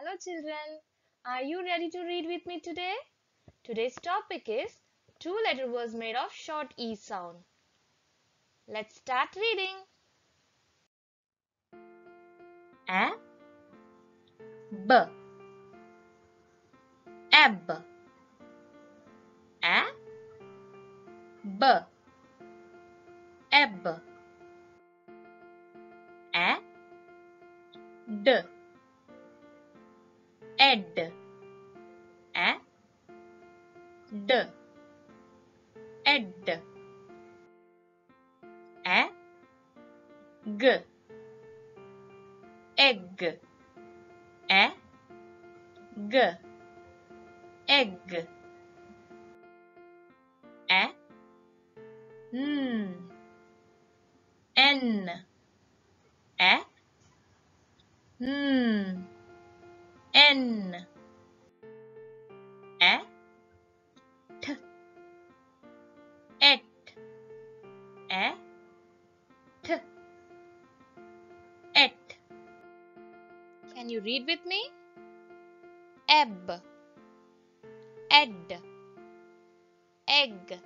Hello children, are you ready to read with me today? Today's topic is two-letter words made of short E sound. Let's start reading. A, B, ab, A, B, ab, A, d, ed, A, d, ed, A, g, egg, A, g, egg, A, n, A, n, n, A, t, et, A, t, et. Can you read with me? Ebb, ed, egg,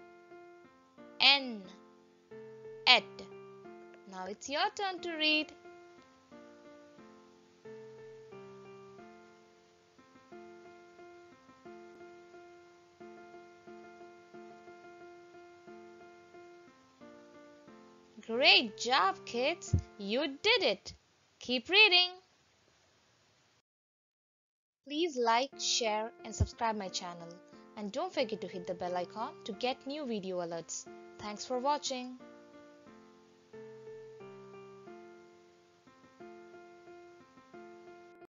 n, et. Now it's your turn to read. Great job, kids! You did it! Keep reading! Please like, share and subscribe my channel. And don't forget to hit the bell icon to get new video alerts. Thanks for watching.